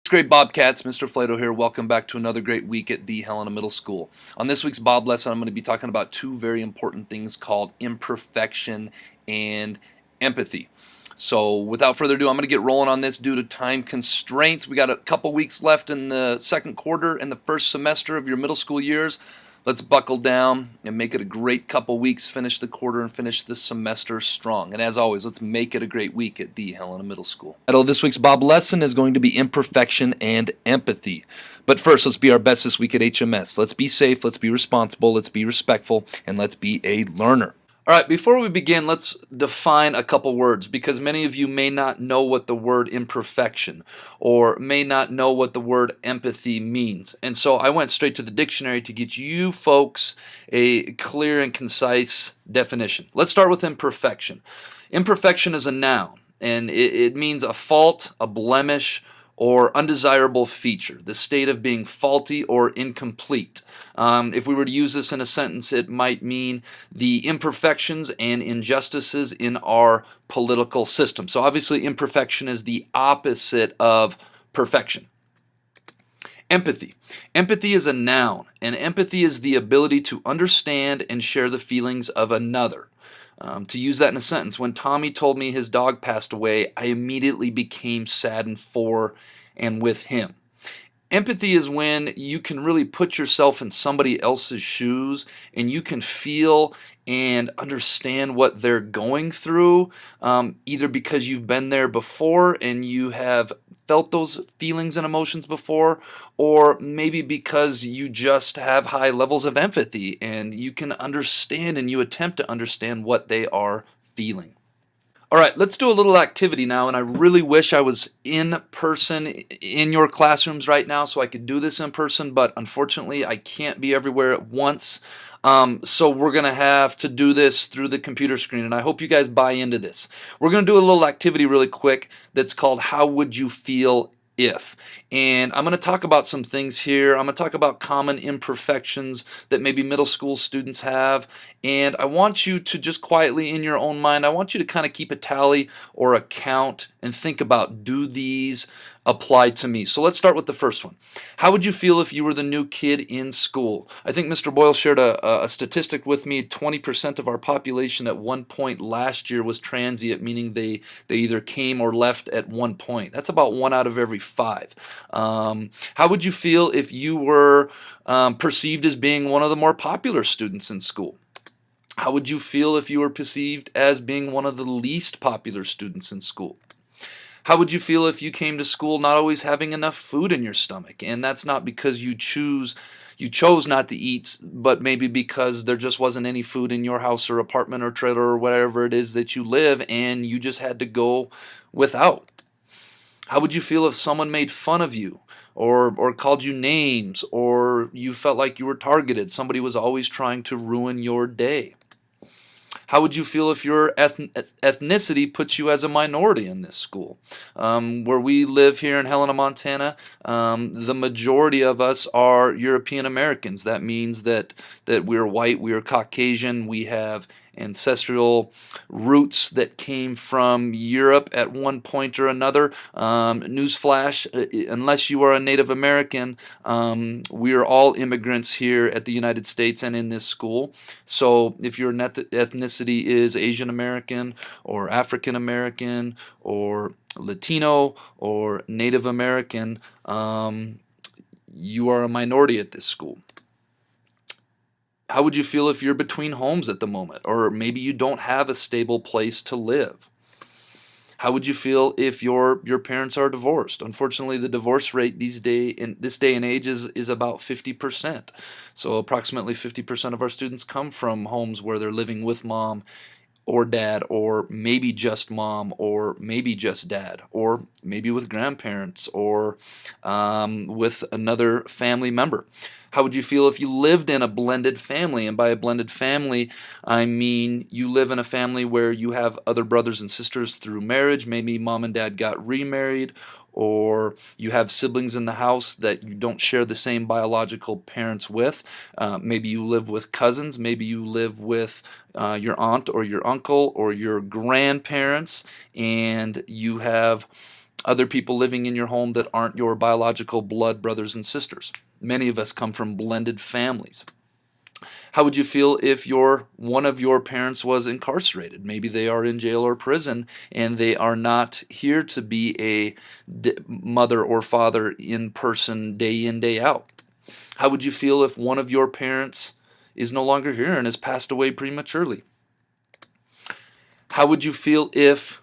Great Bobcats, Mr. Flato here. Welcome back to another great week at the Helena Middle School. On this week's B.O.B Lesson, I'm going to be talking about two very important things called imperfection and empathy. So without further ado, I'm going to get rolling on this due to time constraints. We got a couple weeks left in the second quarter and the first semester of your middle school years. Let's buckle down and make it a great couple weeks, finish the quarter and finish the semester strong. And as always, let's make it a great week at the Helena Middle School. The title of this week's B.O.B Lesson is going to be Imperfection and Empathy. But first, let's be our best this week at HMS. Let's be safe, let's be responsible, let's be respectful, and let's be a learner. All right, before we begin, let's define a couple words because many of you may not know what the word imperfection or may not know what the word empathy means. And so I went straight to the dictionary to get you folks a clear and concise definition. Let's start with imperfection. Imperfection is a noun, and it means a fault, a blemish, or undesirable feature, the state of being faulty or incomplete. If we were to use this in a sentence, it might mean the imperfections and injustices in our political system. So obviously imperfection is the opposite of perfection. Empathy. Empathy is a noun, and empathy is the ability to understand and share the feelings of another. To use that in a sentence, when Tommy told me his dog passed away, I immediately became saddened for and with him. Empathy is when you can really put yourself in somebody else's shoes and you can feel and understand what they're going through, either because you've been there before and you have felt those feelings and emotions before, or maybe because you just have high levels of empathy and you can understand and you attempt to understand what they are feeling. All right, let's do a little activity now, and I really wish I was in person in your classrooms right now so I could do this in person, but unfortunately I can't be everywhere at once. So we're going to have to do this through the computer screen, and I hope you guys buy into this. We're going to do a little activity really quick that's called How Would You Feel If? And I'm going to talk about some things here. I'm going to talk about common imperfections that maybe middle school students have. And I want you to just quietly in your own mind, I want you to kind of keep a tally or a count and think about, do these apply to me? So let's start with the first one. How would you feel if you were the new kid in school? I think Mr. Boyle shared a statistic with me. 20% of our population at one point last year was transient, meaning they either came or left at one point. That's about 1 out of every 5. How would you feel if you were perceived as being one of the more popular students in school? How would you feel if you were perceived as being one of the least popular students in school? How would you feel if you came to school not always having enough food in your stomach? And that's not because you chose not to eat, but maybe because there just wasn't any food in your house or apartment or trailer or whatever it is that you live, and you just had to go without. How would you feel if someone made fun of you or called you names, or you felt like you were targeted? Somebody was always trying to ruin your day. How would you feel if your ethnicity puts you as a minority in this school? Where we live here in Helena, Montana, the majority of us are European Americans. That means that we're white, we're Caucasian, we have ancestral roots that came from Europe at one point or another. Newsflash, unless you are a Native American, we are all immigrants here at the United States and in this school. So if your ethnicity is Asian American or African American or Latino or Native American, you are a minority at this school. How would you feel if you're between homes at the moment, or maybe you don't have a stable place to live? How would you feel if your parents are divorced? Unfortunately, the divorce rate in this day and age is about 50%. So approximately 50% of our students come from homes where they're living with mom or dad, or maybe just mom, or maybe just dad, or maybe with grandparents, or with another family member. How would you feel if you lived in a blended family? And by a blended family, I mean you live in a family where you have other brothers and sisters through marriage. Maybe mom and dad got remarried, or you have siblings in the house that you don't share the same biological parents with. Maybe you live with cousins. Maybe you live with your aunt or your uncle or your grandparents, and you have other people living in your home that aren't your biological blood brothers and sisters. Many of us come from blended families. How would you feel if one of your parents was incarcerated? Maybe they are in jail or prison and they are not here to be a mother or father in person day in, day out. How would you feel if one of your parents is no longer here and has passed away prematurely? How would you feel if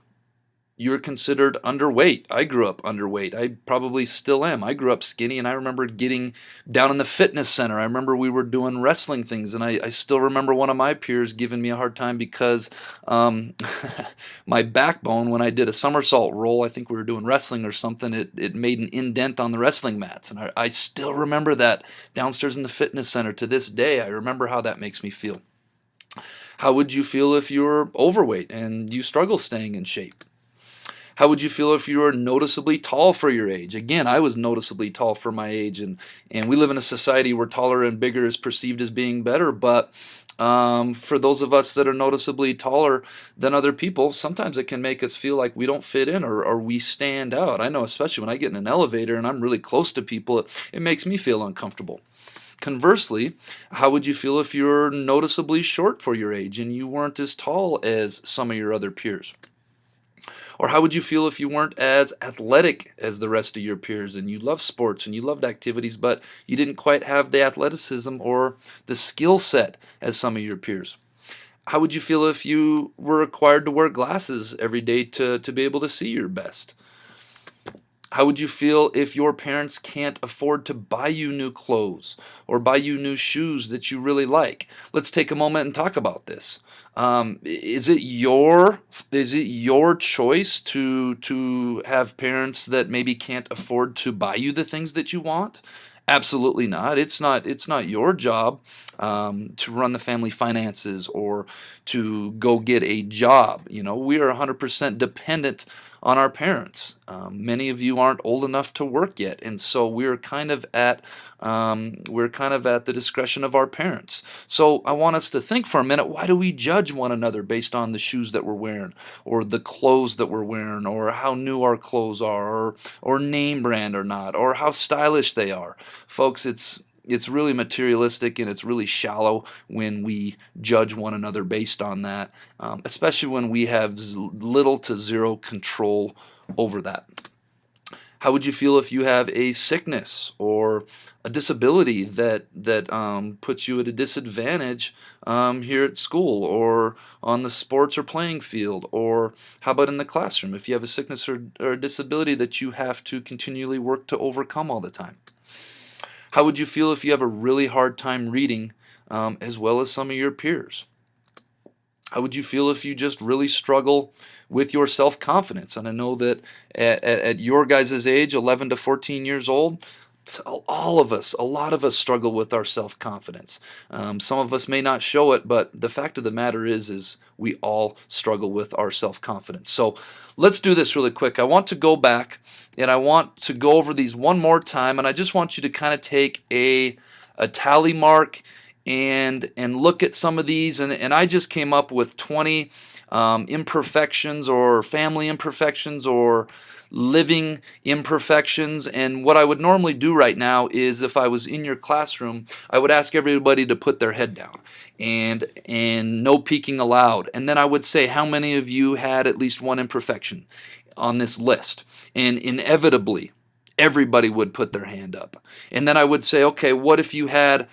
you're considered underweight? I grew up underweight. I probably still am. I grew up skinny, and I remember getting down in the fitness center. I remember we were doing wrestling things, and I still remember one of my peers giving me a hard time because my backbone, when I did a somersault roll, I think we were doing wrestling or something, it made an indent on the wrestling mats. And I still remember that downstairs in the fitness center to this day. I remember how that makes me feel. How would you feel if you were overweight and you struggle staying in shape? How would you feel if you were noticeably tall for your age? Again, I was noticeably tall for my age, and we live in a society where taller and bigger is perceived as being better, but for those of us that are noticeably taller than other people, sometimes it can make us feel like we don't fit in or we stand out. I know, especially when I get in an elevator and I'm really close to people, it makes me feel uncomfortable. Conversely, how would you feel if you were noticeably short for your age and you weren't as tall as some of your other peers? Or how would you feel if you weren't as athletic as the rest of your peers and you loved sports and you loved activities, but you didn't quite have the athleticism or the skill set as some of your peers? How would you feel if you were required to wear glasses every day to be able to see your best? How would you feel if your parents can't afford to buy you new clothes or buy you new shoes that you really like? Let's take a moment and talk about this. Is it your choice to have parents that maybe can't afford to buy you the things that you want? Absolutely not. It's not your job to run the family finances or to go get a job. We are 100% dependent on our parents. Many of you aren't old enough to work yet, and so we're kind of at the discretion of our parents. So I want us to think for a minute: why do we judge one another based on the shoes that we're wearing, or the clothes that we're wearing, or how new our clothes are, or name brand or not, or how stylish they are? Folks, it's really materialistic and it's really shallow when we judge one another based on that, especially when we have little to zero control over that. How would you feel if you have a sickness or a disability that puts you at a disadvantage here at school or on the sports or playing field? Or how about in the classroom, if you have a sickness or a disability that you have to continually work to overcome all the time? How would you feel if you have a really hard time reading as well as some of your peers? How would you feel if you just really struggle with your self-confidence? And I know that at your guys' age, 11 to 14 years old, a lot of us struggle with our self-confidence. Some of us may not show it, but the fact of the matter is we all struggle with our self-confidence. So let's do this really quick. I want to go back and I want to go over these one more time, and I just want you to kind of take a tally mark and look at some of these. And I just came up with 20 imperfections or family imperfections or living imperfections. And what I would normally do right now is, if I was in your classroom, I would ask everybody to put their head down and no peeking allowed. And then I would say, how many of you had at least one imperfection on this list? And inevitably, everybody would put their hand up. And then I would say, okay, what if you had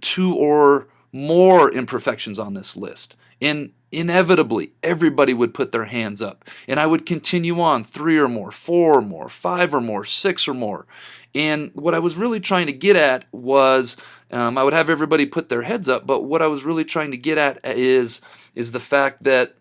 2 or more imperfections on this list? And inevitably, everybody would put their hands up. And I would continue on, 3 or more, 4 or more, 5 or more, 6 or more. And what I was really trying to get at was, I would have everybody put their heads up, but what I was really trying to get at is the fact that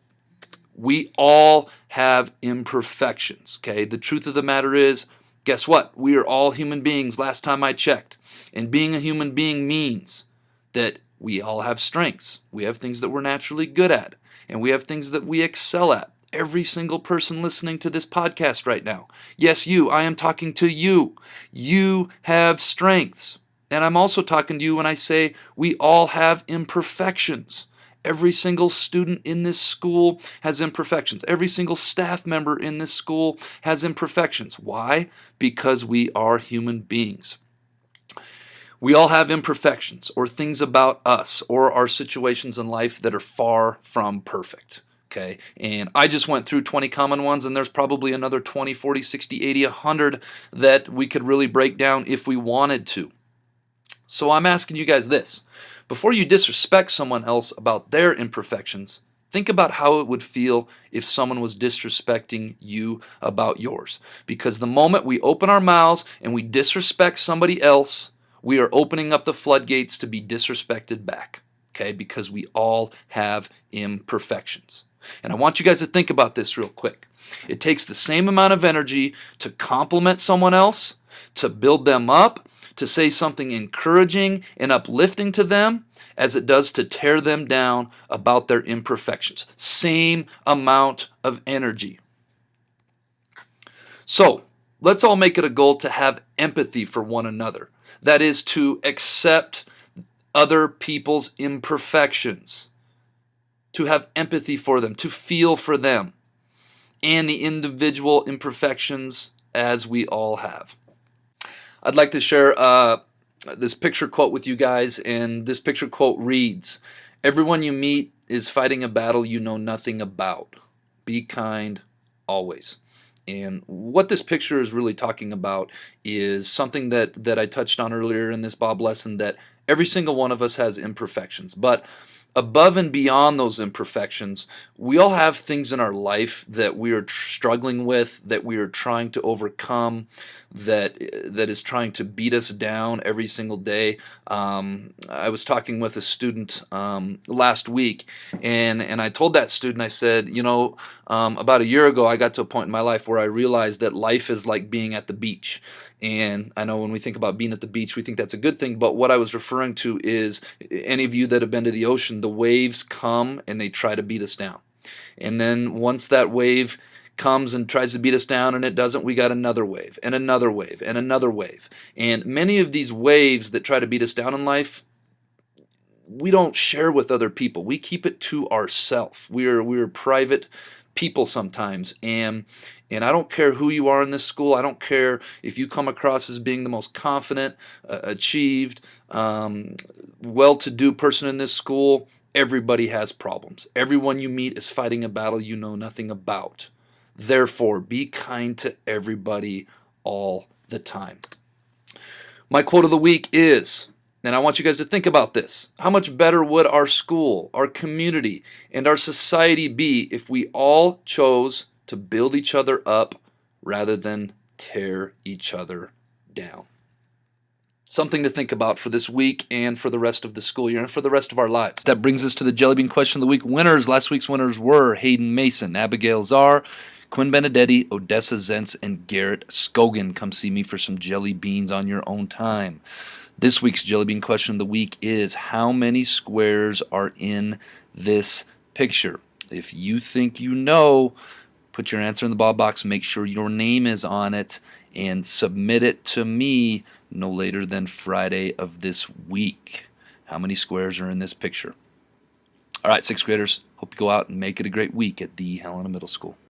we all have imperfections, okay? The truth of the matter is, guess what? We are all human beings last time I checked. And being a human being means that we all have strengths. We have things that we're naturally good at. And we have things that we excel at. Every single person listening to this podcast right now. Yes, you. I am talking to you. You have strengths. And I'm also talking to you when I say we all have imperfections. Every single student in this school has imperfections. Every single staff member in this school has imperfections. Why? Because we are human beings. We all have imperfections or things about us or our situations in life that are far from perfect. Okay, and I just went through 20 common ones, and there's probably another 20, 40, 60, 80, 100 that we could really break down if we wanted to. So I'm asking you guys this. Before you disrespect someone else about their imperfections, think about how it would feel if someone was disrespecting you about yours. Because the moment we open our mouths and we disrespect somebody else, we are opening up the floodgates to be disrespected back. Okay, because we all have imperfections. And I want you guys to think about this real quick. It takes the same amount of energy to compliment someone else, to build them up, to say something encouraging and uplifting to them, as it does to tear them down about their imperfections. Same amount of energy. So, let's all make it a goal to have empathy for one another. That is, to accept other people's imperfections, to have empathy for them, to feel for them, and the individual imperfections as we all have. I'd like to share this picture quote with you guys, and this picture quote reads, "Everyone you meet is fighting a battle you know nothing about. Be kind always." And what this picture is really talking about is something that I touched on earlier in this Bob lesson, that every single one of us has imperfections. But above and beyond those imperfections, we all have things in our life that we are struggling with, that we are trying to overcome, that is trying to beat us down every single day. I was talking with a student last week, and I told that student, I said, about a year ago, I got to a point in my life where I realized that life is like being at the beach. And I know when we think about being at the beach, we think that's a good thing, but what I was referring to is, any of you that have been to the ocean, the waves come and they try to beat us down. And then once that wave comes and tries to beat us down and it doesn't, we got another wave and another wave and another wave. And many of these waves that try to beat us down in life, we don't share with other people. We keep it to ourselves. We're private people sometimes, and I don't care who you are in this school. I don't care if you come across as being the most confident, achieved, well-to-do person in this school. Everybody has problems. Everyone you meet is fighting a battle you know nothing about. Therefore, be kind to everybody all the time. My quote of the week is, and I want you guys to think about this, how much better would our school, our community, and our society be if we all chose to build each other up rather than tear each other down? Something to think about for this week and for the rest of the school year and for the rest of our lives. That brings us to the Jellybean Question of the Week winners. Last week's winners were Hayden Mason, Abigail Czar, Quinn Benedetti, Odessa Zentz, and Garrett Scogan. Come see me for some jelly beans on your own time. This week's Jellybean Question of the Week is, how many squares are in this picture? If you think you know, put your answer in the Bob box, make sure your name is on it, and submit it to me no later than Friday of this week. How many squares are in this picture? All right, 6th graders, hope you go out and make it a great week at the Helena Middle School.